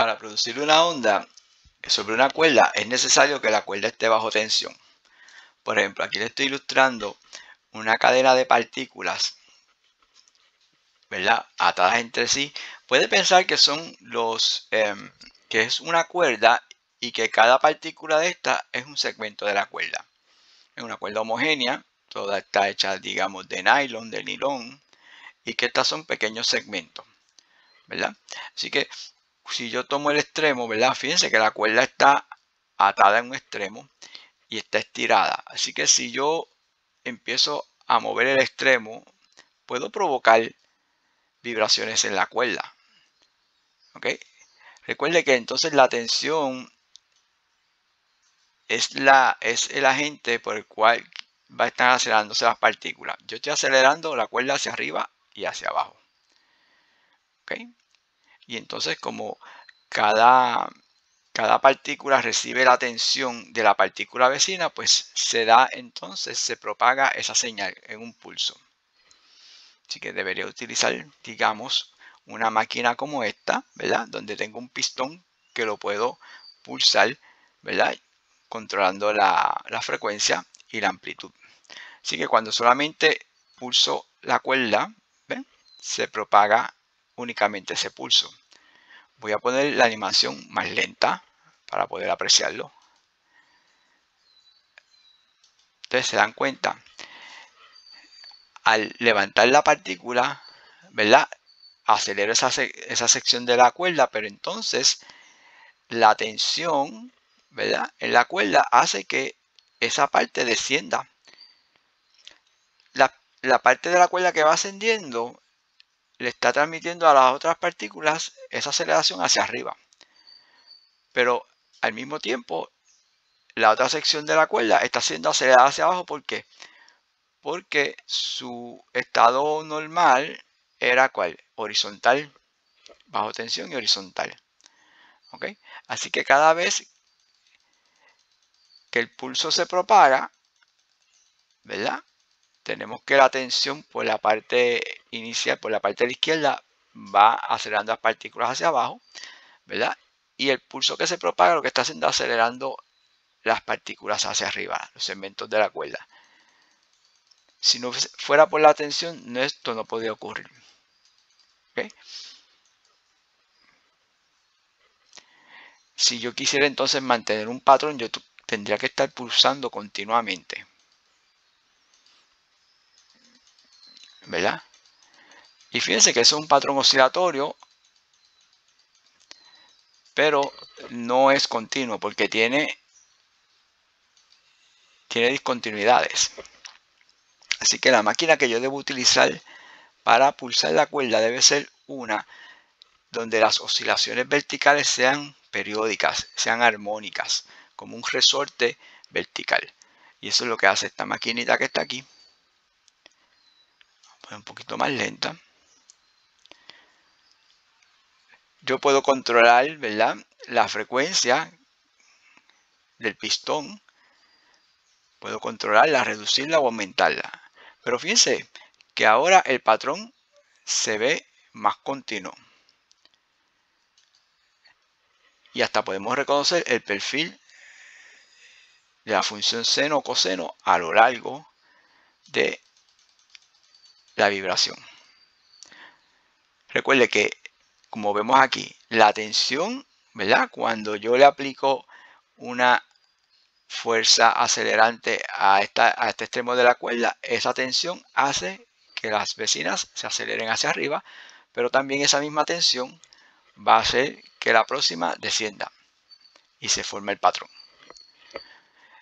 Para producir una onda sobre una cuerda es necesario que la cuerda esté bajo tensión. Por ejemplo, aquí le estoy ilustrando una cadena de partículas, ¿verdad?, atadas entre sí. Puede pensar que son que es una cuerda y que cada partícula de esta es un segmento de la cuerda. Es una cuerda homogénea, toda está hecha, digamos, de nylon, de nilón, y que estas son pequeños segmentos, ¿verdad? Así que si yo tomo el extremo, ¿verdad? Fíjense que la cuerda está atada en un extremo y está estirada. Así que si yo empiezo a mover el extremo, puedo provocar vibraciones en la cuerda. ¿Ok? Recuerde que entonces la tensión es el agente por el cual va a estar acelerándose las partículas. Yo estoy acelerando la cuerda hacia arriba y hacia abajo. ¿Ok? Y entonces como cada partícula recibe la tensión de la partícula vecina, pues se propaga esa señal en un pulso. Así que debería utilizar, digamos, una máquina como esta, ¿verdad? Donde tengo un pistón que lo puedo pulsar, ¿verdad?, controlando la frecuencia y la amplitud. Así que cuando solamente pulso la cuerda, ¿ven?, se propaga únicamente ese pulso. Voy a poner la animación más lenta para poder apreciarlo. Entonces se dan cuenta, al levantar la partícula, ¿verdad?, acelero esa sección de la cuerda, pero entonces la tensión, ¿verdad?, en la cuerda hace que esa parte descienda. La parte de la cuerda que va ascendiendo le está transmitiendo a las otras partículas esa aceleración hacia arriba. Pero al mismo tiempo, la otra sección de la cuerda está siendo acelerada hacia abajo. ¿Por qué? Porque su estado normal era ¿cuál? Horizontal, bajo tensión y horizontal. ¿Ok? Así que cada vez que el pulso se propaga, ¿verdad?, tenemos que la tensión por la parte inicial, por la parte de la izquierda, va acelerando las partículas hacia abajo, ¿verdad? Y el pulso que se propaga lo que está haciendo es acelerando las partículas hacia arriba, los segmentos de la cuerda. Si no fuera por la tensión, esto no podría ocurrir. ¿Okay? Si yo quisiera entonces mantener un patrón, yo tendría que estar pulsando continuamente, ¿verdad? Y fíjense que eso es un patrón oscilatorio, pero no es continuo porque tiene discontinuidades. Así que la máquina que yo debo utilizar para pulsar la cuerda debe ser una donde las oscilaciones verticales sean periódicas, sean armónicas, como un resorte vertical. Y eso es lo que hace esta maquinita que está aquí. Voy a poner un poquito más lenta. Yo puedo controlar, ¿verdad?, la frecuencia del pistón. Puedo controlarla, reducirla o aumentarla. Pero fíjense que ahora el patrón se ve más continuo. Y hasta podemos reconocer el perfil de la función seno o coseno a lo largo de la vibración. Recuerde que, como vemos aquí, la tensión, ¿verdad?, cuando yo le aplico una fuerza acelerante a este extremo de la cuerda, esa tensión hace que las vecinas se aceleren hacia arriba, pero también esa misma tensión va a hacer que la próxima descienda y se forme el patrón.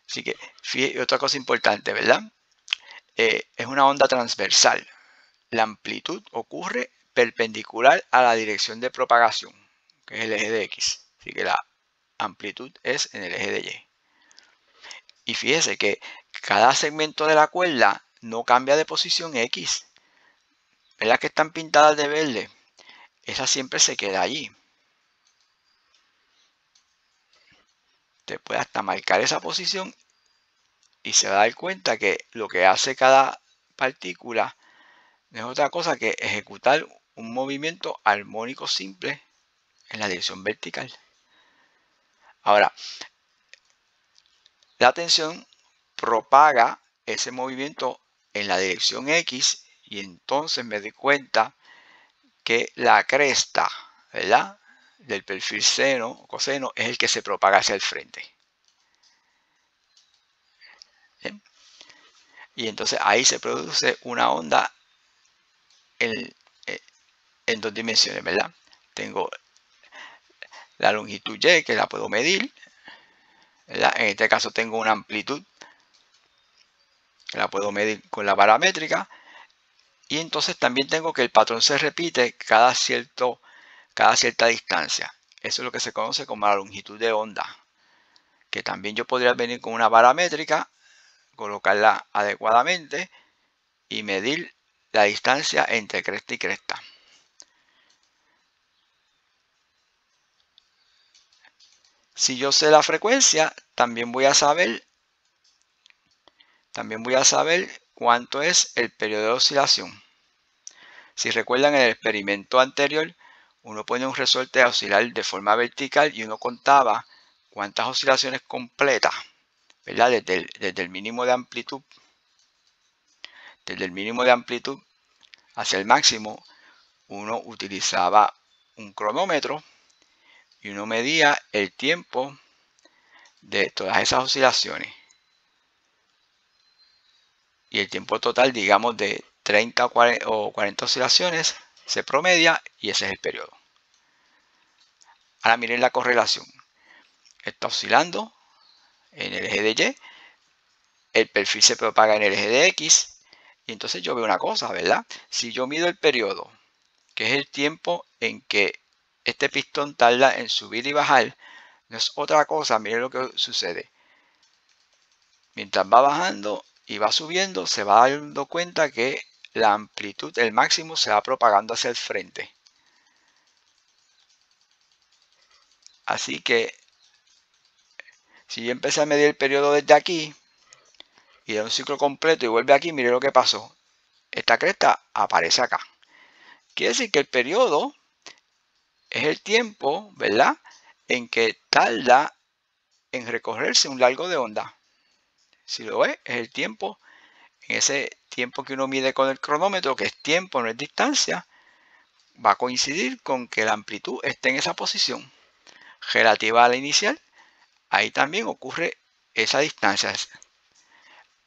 Así que, fíjate, otra cosa importante, ¿verdad? Es una onda transversal. La amplitud ocurre perpendicular a la dirección de propagación, que es el eje de X. Así que la amplitud es en el eje de Y. Y fíjese que cada segmento de la cuerda no cambia de posición X. ¿Verdad que están pintadas de verde? Esa siempre se queda allí. Usted puede hasta marcar esa posición y se va a dar cuenta que lo que hace cada partícula no es otra cosa que ejecutar un movimiento armónico simple en la dirección vertical. Ahora, la tensión propaga ese movimiento en la dirección X y entonces me doy cuenta que la cresta, ¿verdad?, del perfil seno o coseno es el que se propaga hacia el frente. ¿Bien? Y entonces ahí se produce una onda en dos dimensiones, ¿verdad? Tengo la longitud Y, que la puedo medir, ¿verdad? En este caso tengo una amplitud, que la puedo medir con la vara métrica. Y entonces también tengo que el patrón se repite cada cierta distancia. Eso es lo que se conoce como la longitud de onda. Que también yo podría venir con una vara métrica, colocarla adecuadamente y medir la distancia entre cresta y cresta. Si yo sé la frecuencia, también voy a saber cuánto es el periodo de oscilación. Si recuerdan en el experimento anterior, uno pone un resorte a oscilar de forma vertical y uno contaba cuántas oscilaciones completas, ¿verdad? Desde el mínimo de amplitud, hacia el máximo, uno utilizaba un cronómetro y uno medía el tiempo de todas esas oscilaciones. Y el tiempo total, digamos, de 30 o 40 oscilaciones se promedia y ese es el periodo. Ahora miren la correlación. Está oscilando en el eje de Y, el perfil se propaga en el eje de X, y entonces yo veo una cosa, ¿verdad? Si yo mido el periodo, que es el tiempo en que este pistón tarda en subir y bajar, no es otra cosa, miren lo que sucede. Mientras va bajando y va subiendo, se va dando cuenta que la amplitud, el máximo, se va propagando hacia el frente. Así que si yo empecé a medir el periodo desde aquí y da un ciclo completo y vuelve aquí, mire lo que pasó. Esta cresta aparece acá. Quiere decir que el periodo es el tiempo, ¿verdad?, en que tarda en recorrerse un largo de onda. Si lo ves, es el tiempo, en ese tiempo que uno mide con el cronómetro, que es tiempo, no es distancia, va a coincidir con que la amplitud esté en esa posición relativa a la inicial. Ahí también ocurre esa distancia.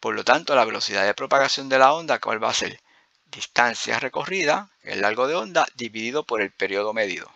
Por lo tanto, la velocidad de propagación de la onda, ¿cuál va a ser? Distancia recorrida, el largo de onda, dividido por el periodo medido.